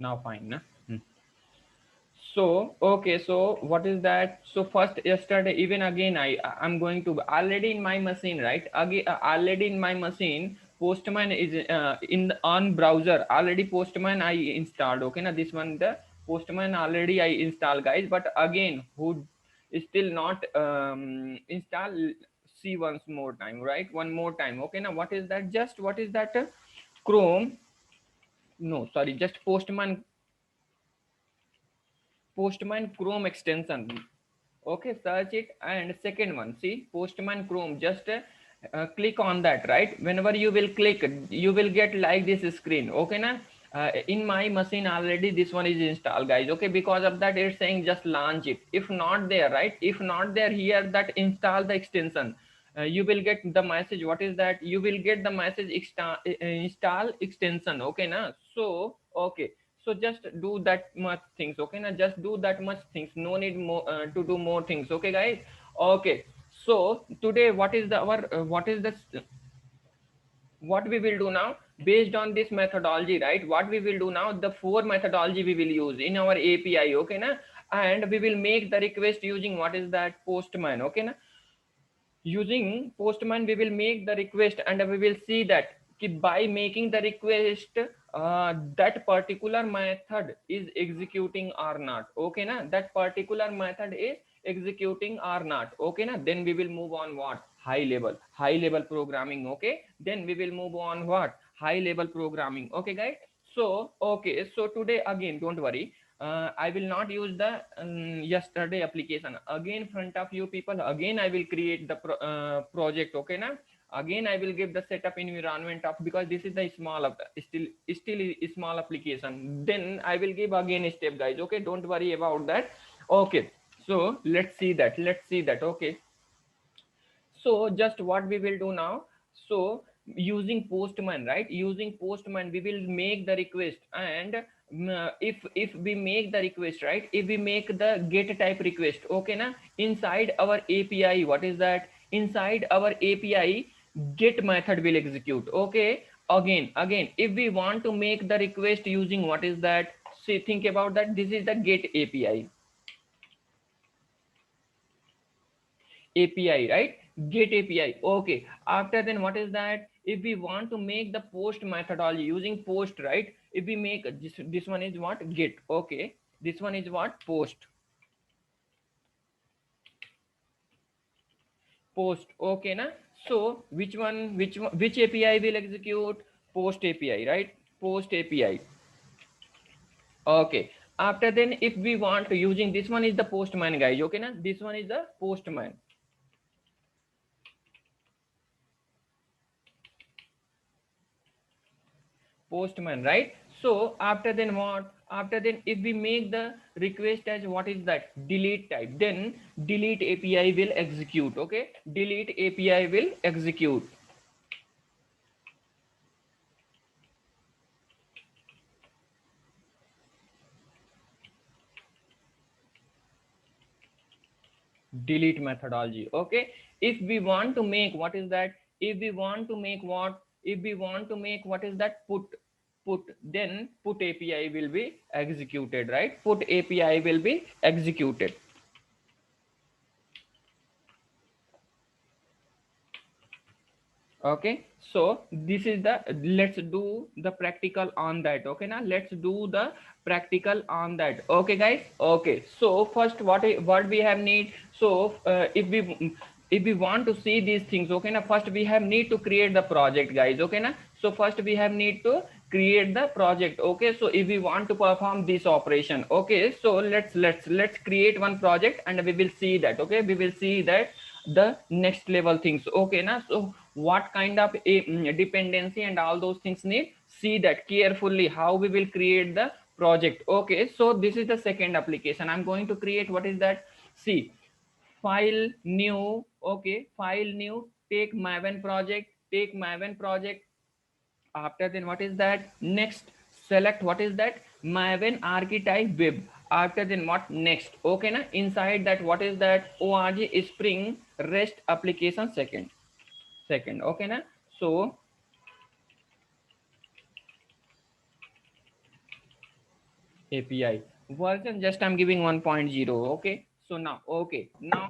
now fine na? So okay, so what is that? So first yesterday, even again I'm going to already in my machine, right? Again already in my machine, Postman is in the, on browser already. Postman I installed. Okay, now this one the Postman already I installed, guys. But again, who is still not install? See once more time, right? One more time. Okay, now what is that? Just what is that? Chrome. No, sorry, just Postman Chrome extension. Okay, search it. And second one, see Postman Chrome, just click on that, right? Whenever you will click, you will get like this screen. Okay na? In my machine already this one is installed, guys. Okay, because of that it's saying just launch it. If not there, right? If not there here, that install the extension, you will get the message. What is that? You will get the message install extension. Okay na? So okay, so just do that much things. Okay now, just do that much things. No need more to do more things. Okay guys. Okay, so today what is the our what is the what we will do now based on this methodology, right? What we will do now, the four methodology we will use in our API. Okay na? And we will make the request using what is that? Postman. Okay na? Using Postman we will make the request, and we will see that by making the request, that particular method is executing or not. Okay na? That particular method is executing or not. Okay na? Then we will move on what? High level programming. Okay, then we will move on what? High level programming. Okay guys. So okay, so today again, don't worry, I will not use the yesterday application again front of you people. Again I will create the project. Okay now, again I will give the setup environment of, because this is the small still is small application. Then I will give again a step, guys. Okay, don't worry about that. Okay, so let's see that. Okay, so just what we will do now, so using Postman, right? Using Postman we will make the request. And if we make the request, right? If we make the get type request, okay na, inside our API, what is that? Inside our API, get method will execute. Okay, again if we want to make the request using what is that? See, think about that. This is the get API, right? Get API. Okay. After then, what is that? If we want to make the post methodology using post, right? If we make this one is what? Get. Okay. This one is what? Post. Okay, na? So which API will execute? Post API, right? Post API. Okay. After then, if we want to using this one is the postman, guys. Okay, na? This one is the postman. Postman, right? So after then what? After then, if we make the request as what is that? Delete type, then delete API will execute. Okay, delete API will execute. Delete methodology. Okay, if we want to make what is that? If we want to make what? If we want to make what is that? Put, then put API will be executed, right? Put API will be executed. Okay, so this is the, let's do the practical on that. Okay, now let's do the practical on that. Okay guys. Okay, so first what we have need. So if we want to see these things, okay now, first we have need to create the project, guys. Okay now, so first we have need to create the project. Okay, so if we want to perform this operation, okay, so let's create one project and we will see that. Okay, we will see that the next level things. Okay now, so what kind of a dependency and all those things need, see that carefully how we will create the project. Okay, so this is the second application I'm going to create. What is that? See, file new. Okay, file new, take maven project, take maven project. After then what is that? Next, select what is that? Maven archetype web. After then what? Next. Okay na, inside that what is that? Org spring rest application second. Okay na, so API version, just I'm giving 1.0. Okay, so now, okay, now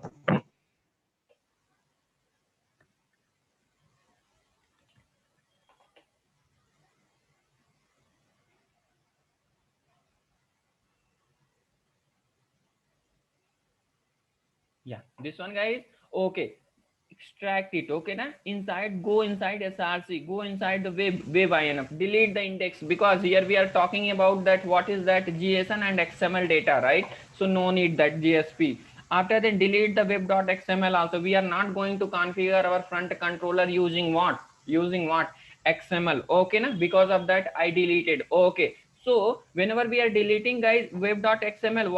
yeah, this one guys. Okay, extract it. Okay na, inside, go inside src, go inside the web inf, delete the index, because here we are talking about that what is that JSON and XML data, right? So no need that JSP. After then delete the web.xml also. We are not going to configure our front controller using what, XML. Okay na, because of that I deleted. Okay, so whenever we are deleting guys web.xml,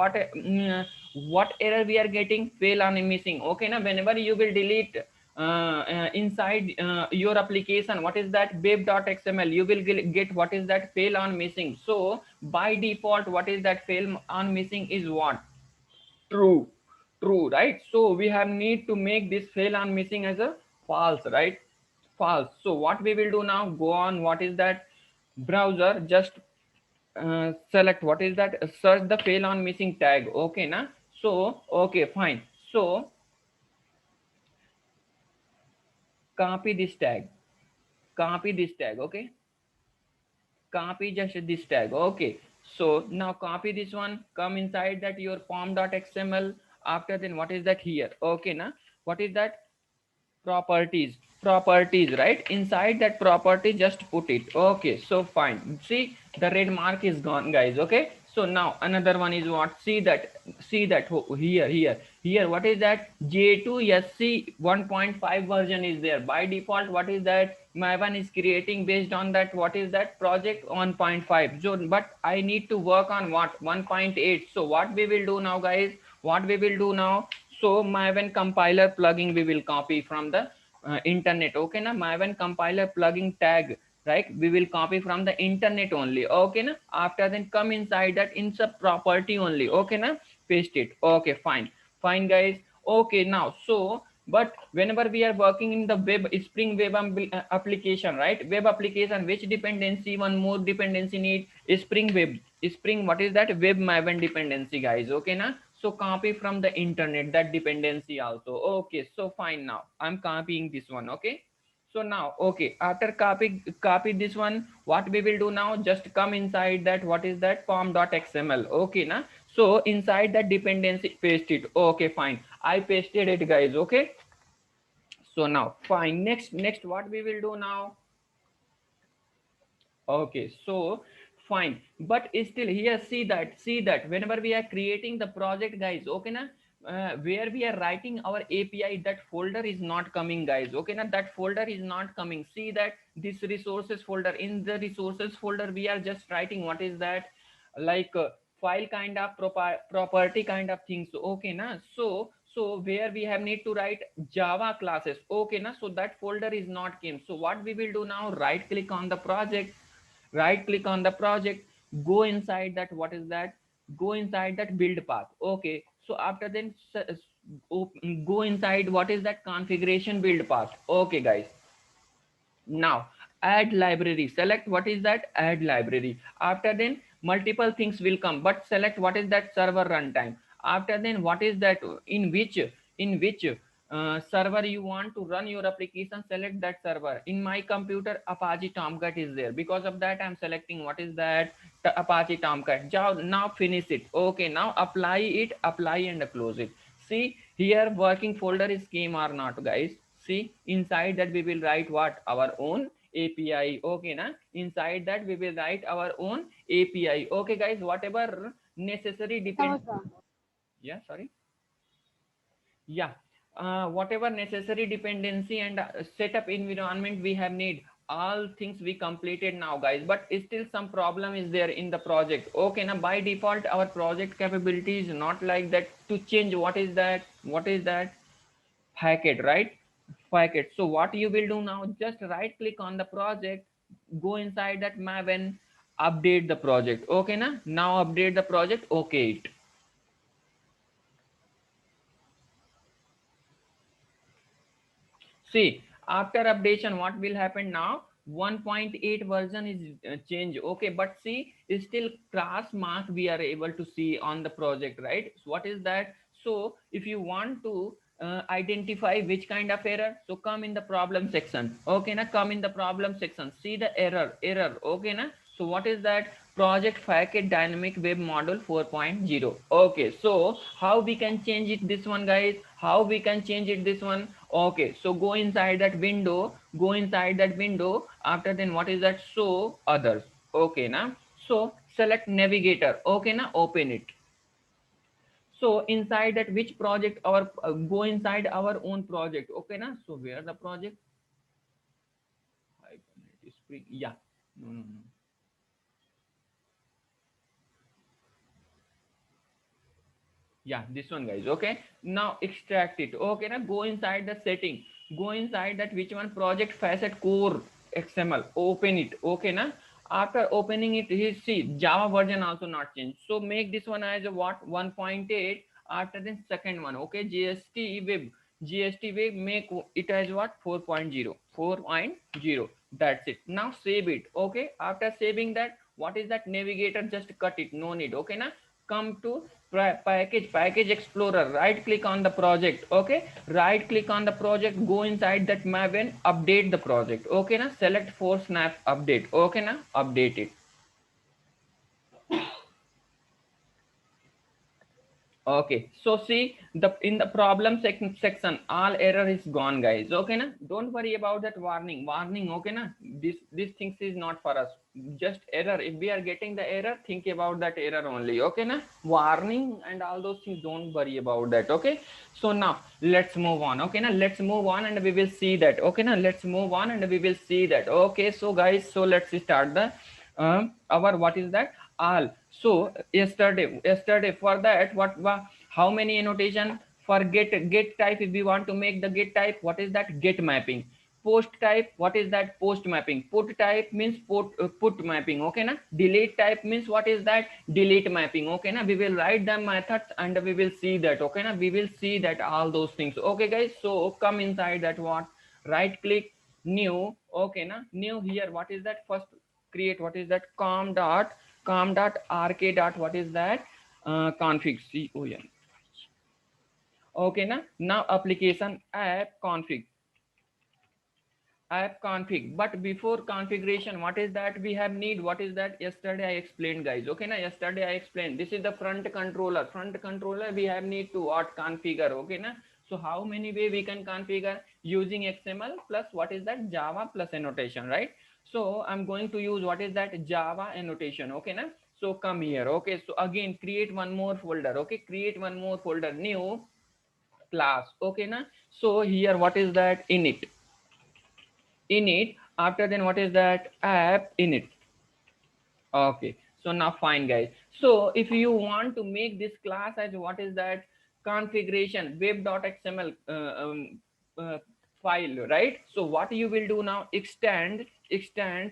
what error we are getting? Fail on missing. Okay now, whenever you will delete inside your application, what is that web.xml, you will get what is that fail on missing. So by default, what is that fail on missing is what? True. True, right? So we have need to make this fail on missing as a false, right? False. So what we will do now, go on, what is that browser, just select what is that, search the fail on missing tag. Okay na, so okay fine. So copy this tag, copy this tag. Okay, copy just this tag. Okay, so now copy this one, come inside that your form.xml. After then what is that here? Okay na, what is that? Properties, properties, right? Inside that property just put it. Okay, so fine, see the red mark is gone guys. Okay, so now another one is what, see that here what is that, J2SC 1.5 version is there by default. What is that, Maven is creating based on that, what is that project 1.5. So but I need to work on what, 1.8. So what we will do now guys, what we will do now, so Maven compiler plugin we will copy from the internet. Okay na, Maven compiler plugin tag, right? We will copy from the internet only. Okay na, after then come inside that insert property only. Okay na, paste it. Okay, fine, fine guys. Okay, now so but whenever we are working in the web, spring web application, right? Web application, which dependency, one more dependency need, spring web, spring, what is that, web Maven dependency guys. Okay na, so copy from the internet that dependency also. Okay, so fine, now I'm copying this one. Okay, so now okay, after copy this one, what we will do now, just come inside that, what is that, form.xml. Okay na, so inside that dependency paste it. Okay, fine, I pasted it guys. Okay, so now fine, next what we will do now. Okay, so fine, but still here, see that whenever we are creating the project guys. Okay na, where we are writing our API, that folder is not coming guys. Okay na, that folder is not coming. See that this resources folder, in the resources folder we are just writing what is that, like file kind of property kind of things. Okay na, so where we have need to write Java classes. Okay na, so that folder is not came. So what we will do now, right click on the project, right click on the project, go inside that, what is that, go inside that build path. Okay, so after then go inside what is that, configuration build path. Okay guys, now add library, select what is that, add library. After then multiple things will come, but select what is that, server runtime. After then what is that, in which server you want to run your application, select that server. In my computer Apache Tomcat is there, because of that I'm selecting what is that, Apache Tomcat. Now finish it. Okay, now apply it, apply and close it. See here working folder is came or not guys. See inside that we will write what, our own API. Okay na, inside that we will write our own API. Okay guys, whatever necessary depend, yeah, sorry, yeah, whatever necessary dependency and setup environment we have need, all things we completed now guys, but still some problem is there in the project. Okay now, by default our project capability is not like that to change what is that, packet, right? Packet. So what you will do now, just right click on the project, go inside that Maven, update the project. Okay na, now update the project. Okay, it, see after updation what will happen now, 1.8 version is change. Okay, but see, it's still class mark we are able to see on the project, right? So what is that? So if you want to identify which kind of error, so come in the problem section. Okay na, come in the problem section, see the error. Okay na. So what is that? Project package dynamic web model 4.0. Okay, so how we can change it this one, guys? How we can change it this one? Okay, so go inside that window, go inside that window. After then what is that? Show others. Okay na. So select navigator. Okay na, open it. So inside that, which project our go inside our own project. Okay na. So where the project? Yeah. No, no, no. Yeah, this one, guys. Okay, now extract it. Okay, now go inside the setting, go inside that which one, project facet core XML, open it. Okay na. After opening it, you see Java version also not changed, so make this one as a what, 1.8. After the second one, okay, GST web, make it as what, 4.0. 4.0. That's it. Now save it. Okay, after saving that, what is that, navigator, just cut it, no need. Okay na. Come to package explorer, right click on the project. Okay, right click on the project, go inside that map and update the project. Okay na, select for snap update. Okay na, update it. Okay, so see the in the problem section, all error is gone, guys. Okay na, don't worry about that warning. Okay na, this things is not for us, just error. If we are getting the error, think about that error only. Okay na, warning and all those things, don't worry about that. Okay, so now let's move on. Okay na, let's move on and we will see that. Okay na, let's move on and we will see that. Okay, so guys, so let's start the our what is that, all. So yesterday for that, how many annotation for get type? If we want to make the get type, what is that, get mapping. Post type, what is that, post mapping. Put type means put mapping. Okay na. Delete type means what is that, delete mapping. Okay na, we will write the methods and we will see that. Okay na, we will see that all those things. Okay guys, so come inside that, what, right click, new. Okay na, new. Here what is that, first create, what is that, com dot rk dot, what is that, config, con. Okay na. Now application app config. But before configuration, what is that we have need, what is that, yesterday I explained, guys. Okay na, yesterday I explained, this is the front controller we have need to what, configure. Okay na. So how many way we can configure, using XML plus what is that, Java plus annotation, right? So I'm going to use what is that, Java annotation. Okay na. So come here. Okay, so again create one more folder. Okay, create one more folder, new class. Okay na. So here what is that, init. After then what is that, app init. Okay, so now fine, guys. So if you want to make this class as what is that, configuration web.xml file, right? So what you will do now, extends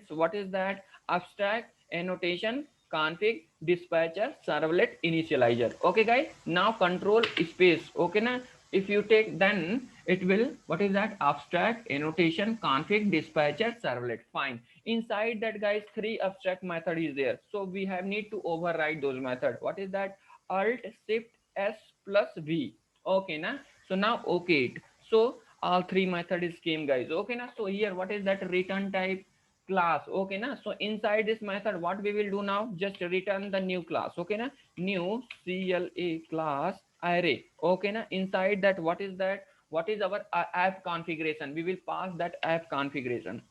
what is that, abstract annotation config dispatcher servlet initializer. Okay guys, now control space. Okay na. If you take, then it will, what is that, abstract annotation config dispatcher servlet. Fine. Inside that, guys, three abstract method is there, so we have need to override those method. What is that, alt shift s plus v. Okay na. So now okay it. So all three method is came, guys. Okay na. So here what is that, return type class. Okay na. So inside this method, what we will do now, just return the new class. Okay na. New cla class array. Okay na. Inside that, what is that, what is our app configuration, we will pass that app configuration,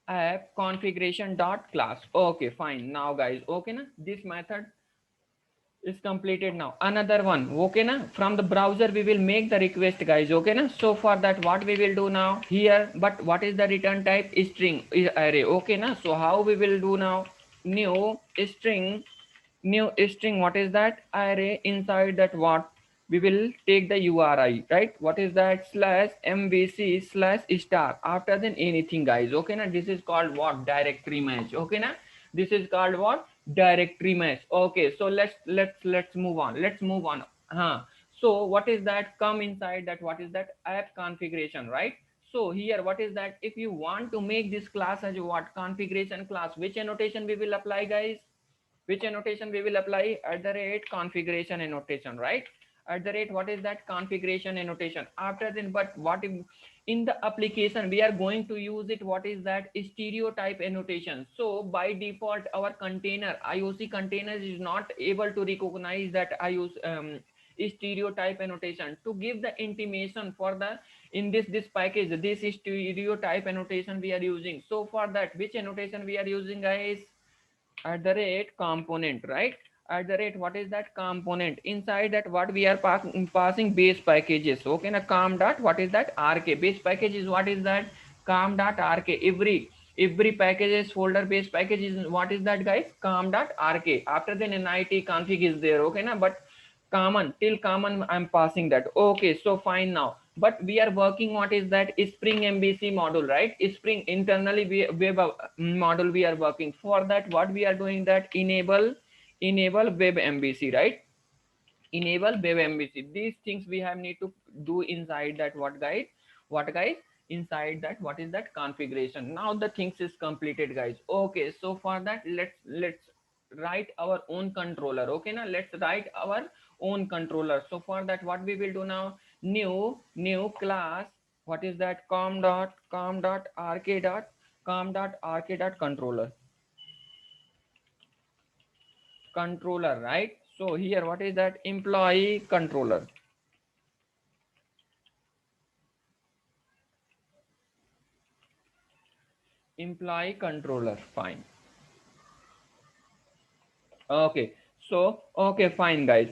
app configuration dot class. Okay fine. Now guys, okay na, this method is completed. Now another one. Okay na, from the browser we will make the request, guys. Okay na. So for that, what we will do now here, but what is the return type, string array. Okay na. So how we will do now, new string, what is that, array. Inside that, what we will take the URI, right? What is that, slash mvc slash star. After then anything, guys. Okay na. This is called what, directory match. Okay na. This is called what, directory match. Okay, so let's move on. So what is that, come inside that, what is that, app configuration, right? So here, what is that? If you want to make this class as what configuration class, which annotation we will apply, guys? Which annotation we will apply? At the rate configuration annotation, right? At the rate, what is that? Configuration annotation. After then, but what if in the application we are going to use it? What is that? Stereotype annotation. So by default, our container IOC containers is not able to recognize that IOC stereotype annotation. To give the intimation for the in this package, this is stereotype annotation we are using. So for that, which annotation we are using, guys? At the rate component, right? At the rate, what is that? Component. Inside that, what we are passing? Base packages. Okay, now com dot, what is that? RK. Base package is what is that? Com dot RK. Every packages folder base package is what is that, guys? Com dot RK. After then NIT config is there. Okay, now but common, till common I'm passing that. Okay, so fine. Now but we are working, what is that? Spring MVC module, right? Spring internally web model we are working. For that, what we are doing, that enable web MVC, right? Enable web MVC. These things we have need to do inside that. What, guys? What, guys? Inside that, what is that? Configuration. Now the things is completed, guys. Okay, so for that, let's write our own controller. Okay, now let's write our own controller. So for that, what we will do now? New class. What is that? Com dot rk dot controller. Controller, right? So here, what is that? Employee controller. Employee controller. Fine. Okay, so okay, fine, guys.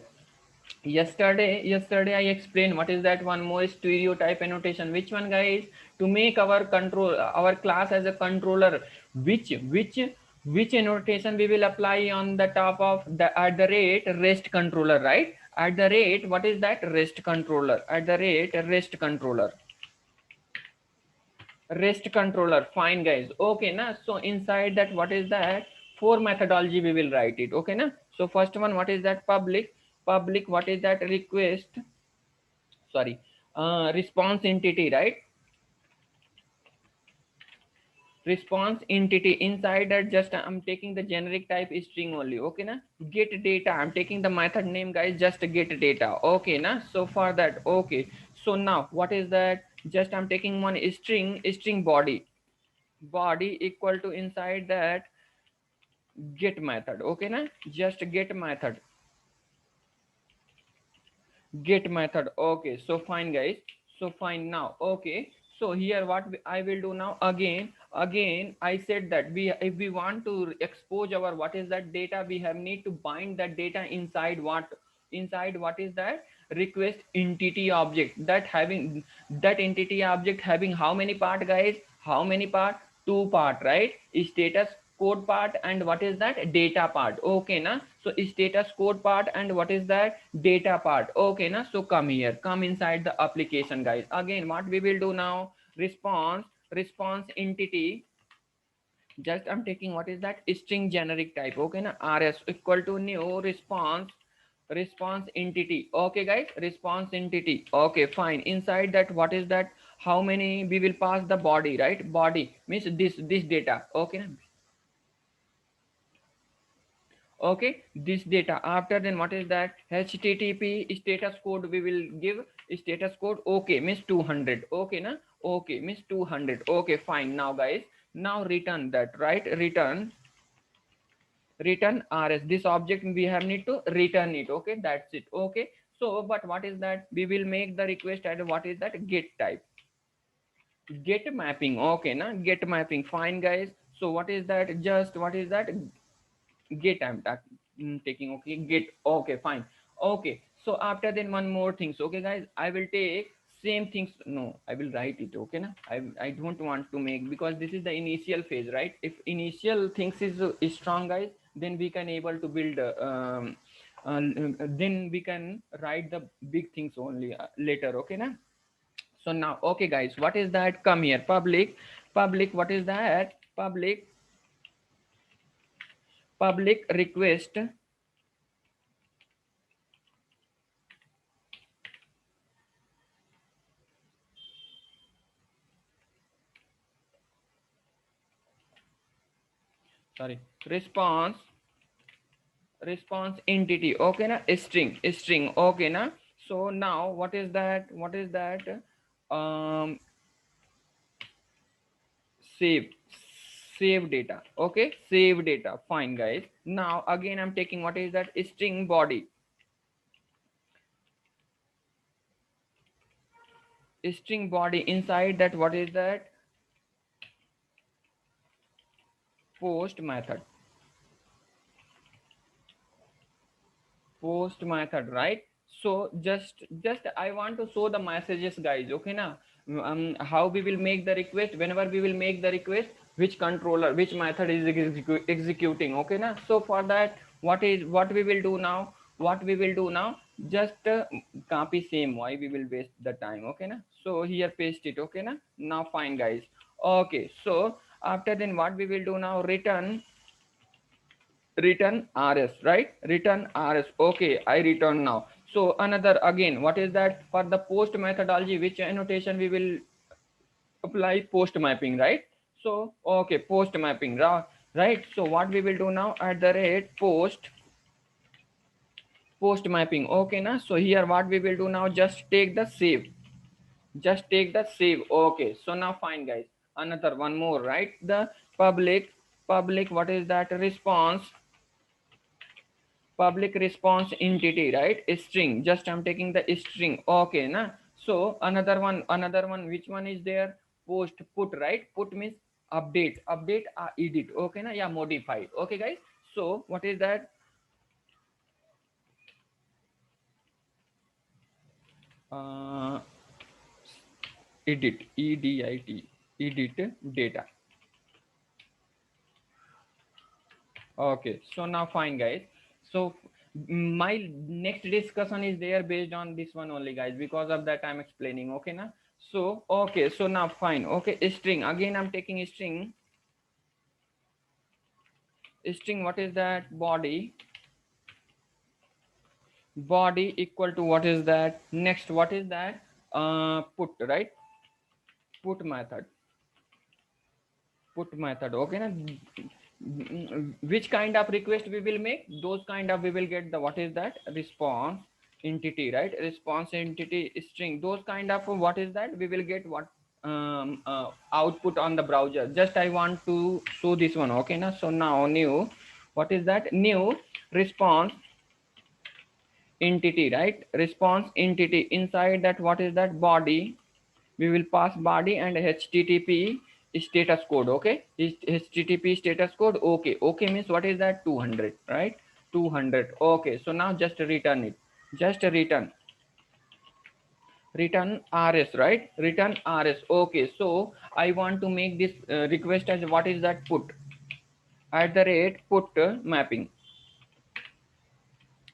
Yesterday I explained what is that one more stereotype annotation. Which one, guys? To make our class as a controller, which annotation we will apply on the top of the at the rate rest controller, right? At the rate, what is that? Rest controller. At the rate rest controller. Rest controller. Fine, guys. Okay, na? So inside that, what is that? For methodology we will write it. Okay, na? So first one, what is that? Public, what is that? Request, sorry, response entity, right? Response entity. Inside that, just I'm taking the generic type string only. Okay, na? Get data, I'm taking the method name, guys, just get data. Okay, na? So for that, okay, so now what is that? Just I'm taking one string body equal to inside that get method. Okay, na? Just get method. Okay, so fine, guys. So fine. Now, okay, so here what I will do now, again I said that we, if we want to expose our what is that data, we have need to bind that data inside what? Inside what is that? Request entity object. That having that entity object having how many part, guys? How many part? Two part, right? Status code part and what is that? Data part. Okay, na? So status code part and what is that? Data part. Okay, na? So come here, come inside the application, guys. Again, what we will do now? Response entity. Just I'm taking what is that? String generic type. Okay, na? RS equal to new response entity. Okay, guys, response entity. Okay, fine. Inside that, what is that? How many we will pass? The body, right? Body means this data. Okay, na? Okay, this data. After then, what is that? HTTP status code we will give. Status code. Okay, means 200. Okay, na? Okay, means 200. Okay, fine. Now, guys, now return that, right? Return RS. This object we have need to return it. Okay, that's it. Okay, so but what is that? We will make the request at what is that? Get type. Get mapping. Okay, na? Get mapping. Fine, guys. So what is that? Just what is that? Get, I'm taking. Okay, get. Okay, fine. Okay, so after then one more things. Okay, guys, I will take same things. No, I will write it. Okay, na? I don't want to make, because this is the initial phase, right? If initial things is strong, guys, then we can able to build then we can write the big things only later. Okay, na? So now, okay, guys, what is that? Come here. Public, what is that? Public request. sorry, response entity, okay na, string, okay na. So now what is that, um save save data, okay, save data, fine guys. Now again I'm taking what is that, string body, inside that what is that, post method, right? So just I want to show the messages guys, okay na. How we will make the request, whenever we will make the request, which controller, which method is executing, okay na. So for that, what we will do now, just copy same, why we will waste the time, okay na. So here paste it, okay na. Now fine guys, okay. So after then what we will do now, return rs, right, return rs, okay, I return now. So another again, what is that, for the post methodology, which annotation we will apply, post mapping, right? So okay, post mapping, right. So what we will do now, at the rate post mapping, okay na. So here what we will do now, just take the save, okay. So now fine guys, another one more, right, the public what is that, public response entity, right, string, just I'm taking the string, okay na. So another one, which one is there, put, right, put means update edit, okay na, yeah, modify, okay guys. So what is that, uh edit data, okay. So now fine guys. So my next discussion is there based on this one only guys, because of that I'm explaining, okay na. So okay, so now fine, okay, string, again I'm taking string, what is that, body equal to what is that, next what is that, put, right, put method, okay na. Which kind of request we will make, those kind of we will get the what is that, response entity, right, response entity string, those kind of what is that, we will get what, output on the browser. Just I want to show this one, okay na. So now new, what is that, new response entity, right, response entity, inside that what is that, body, we will pass body and http status code, okay, http status code, okay, means what is that, 200, right, 200, okay. So now just return it, just return rs, right, return rs, okay. So I want to make this request as what is that, put, at the rate put mapping,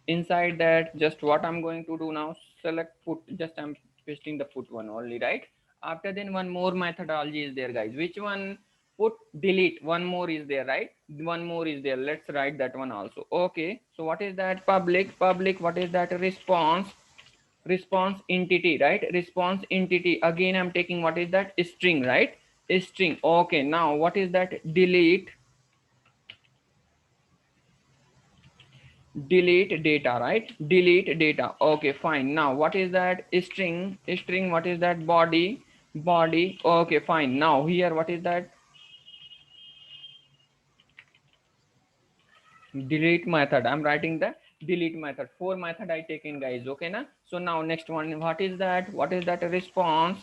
inside that just what I'm going to do now, select put, just I'm pasting the put one only, right. After then one more methodology is there guys, which one, put delete, one more is there, right, one more is there, let's write that one also, okay. So what is that, public what is that, response entity, right, response entity, again I'm taking what is that, string, right, string, okay. Now what is that, delete data, right, delete data, okay, fine. Now what is that, string, what is that, body, okay, fine. Now here what is that, delete method, I'm writing the delete method, four method I taken guys, okay na. So now next one, what is that, response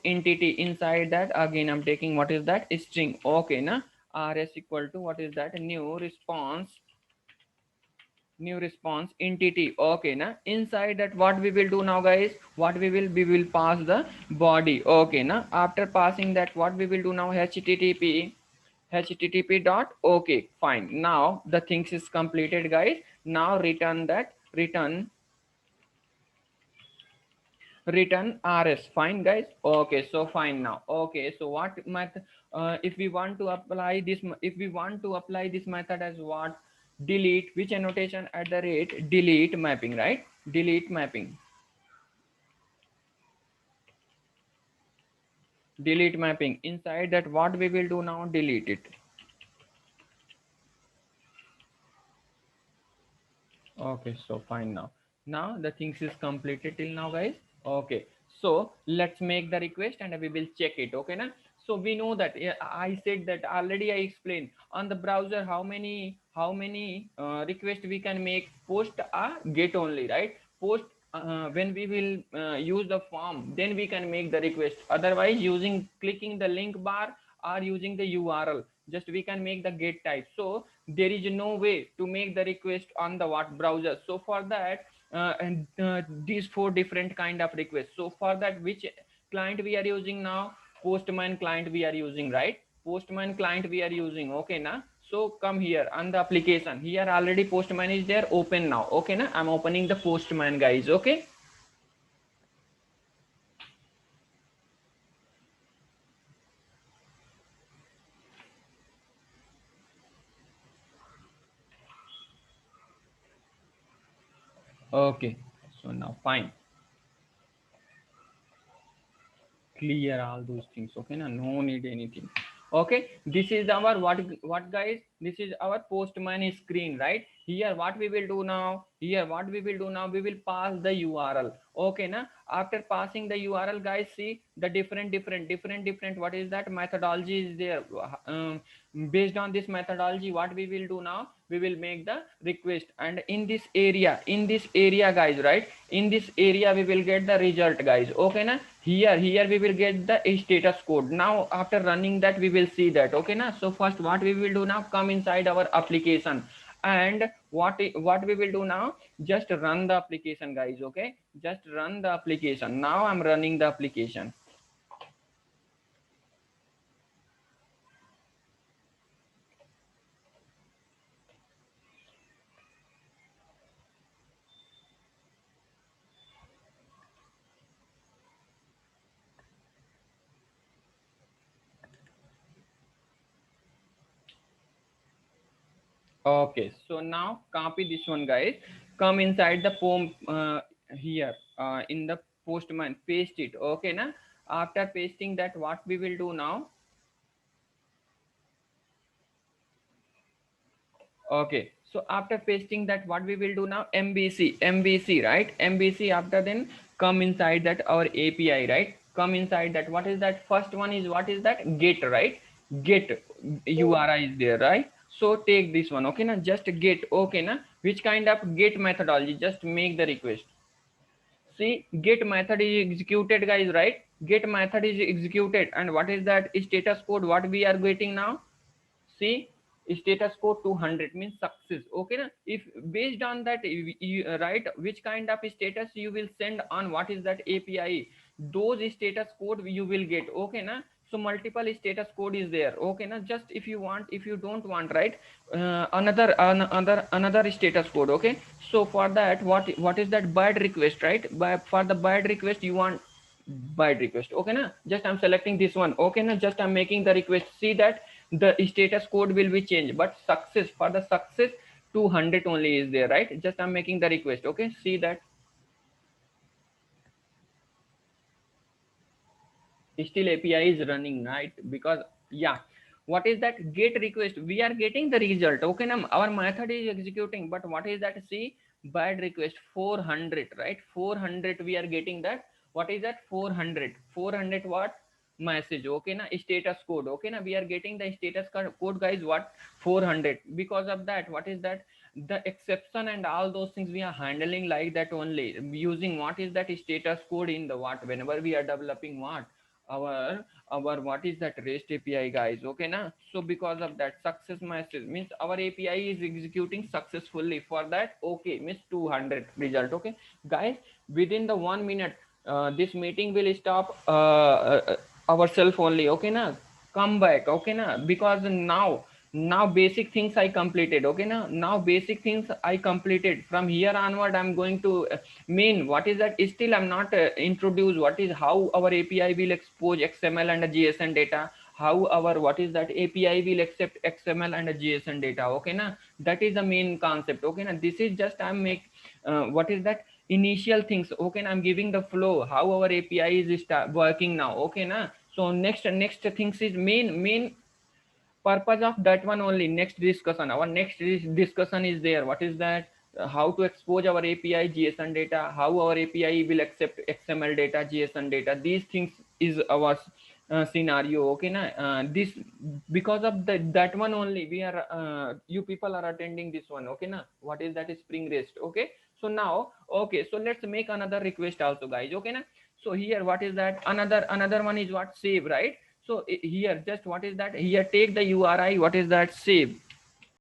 entity, inside that again I'm taking what is that, string, okay na. Rs equal to what is that, new response entity, okay na. Inside that what we will do now guys, what we will pass the body, okay na. After passing that what we will do now, http dot, okay, fine. Now the things is completed guys. Now return rs, fine guys, okay. So fine now, okay. So what method, if we want to apply this, method as what, delete, which annotation, at the rate delete mapping, right, delete mapping, inside that what we will do now, delete it, Okay, so fine now. Now the things is completed till now, guys. Okay, so let's make the request and we will check it. Okay, na? So we know that, yeah, I said that already. I explained on the browser how many request we can make. Post a get only, right? Post when we will use the form, then we can make the request. Otherwise, using clicking the link bar or using the URL, just we can make the get type. So there is no way to make the request on the what browser. So for that, these four different kind of requests. So for that, which client we are using now? Postman client we are using, right? Postman client we are using. Okay na? So come here on the application. Here already Postman is there. Open now. Okay na? I'm opening the Postman, guys. Okay. Okay. So now fine. Clear all those things. Okay na? No need anything. Okay, this is our what guys, this is our Postman screen, right? Here what we will do now, we will pass the URL. Okay na? After passing the URL, guys, see the different what is that methodology is there. Based on this methodology, what we will do now, we will make the request. And in this area, guys, right, in this area we will get the result, guys. Okay na? Here we will get the status code. Now after running that, we will see that. Okay na? So first what we will do now, come inside our application, and what we will do now, just run the application, guys. Okay, just run the application. Now I'm running the application. Okay, so now copy this one, guys. Come inside the form, here, in the Postman, paste it. Okay na? After pasting that, what we will do now, okay, so after pasting that, what we will do now, MVC, right? MVC. After then, come inside that our API, right? Come inside that. What is that? First one is, what is that? Get, right? Get URI is there, right? So take this one. Okay na? Just get. Okay na? Which kind of get methodology? Just make the request. See, get method is executed, guys, right? Get method is executed, and what is that status code? What we are getting now? See, status code 200 means success. Okay na? If based on that, you write which kind of status you will send on what is that API, those status code you will get. Okay na? So multiple status code is there. Okay na? Just if you want, if you don't want, right, another status code. Okay, so for that, what is that bad request, right? For the bad request, you want byte request. Okay na? Just I'm selecting this one. Okay na? Just I'm making the request. See that the status code will be changed, but success, for the success, 200 only is there, right? Just I'm making the request. Okay, see that still API is running, right? Because, yeah, what is that get request, we are getting the result. Okay now our method is executing, but what is that? See, bad request 400, right? 400 we are getting that. What is that? 400 what message? Okay na? Status code. Okay na? We are getting the status code, guys, what? 400. Because of that, what is that? The exception and all those things we are handling like that only, using what is that status code in the what, whenever we are developing what, our what is that REST API, guys. Okay na? So because of that, success message means our API is executing successfully. For that, okay, means 200 result. Okay guys, within the 1 minute, this meeting will stop ourselves only. Okay na? Come back. Okay na? Because now basic things I completed. Okay now basic things I completed. From here onward, I'm going to main, what is that, still I'm not introduced what is, how our API will expose XML and JSON data, how our what is that API will accept XML and JSON data. Okay na? That is the main concept. Okay na? This is just I'm make what is that initial things. Okay na? I'm giving the flow how our API is working now. Okay na? So next things is main purpose of that one only. Next discussion, our next discussion is there. What is that? how to expose our API JSON data, how our API will accept XML data, JSON data. These things is our scenario. Okay, na? This because of that one only we are you people are attending this one. Okay, na? What is that? Spring REST. Okay, so now okay, so let's make another request also, guys. Okay, na? So here what is that? Another one is what? Save, right? So here just what is that? Here take the URI. What is that? Save.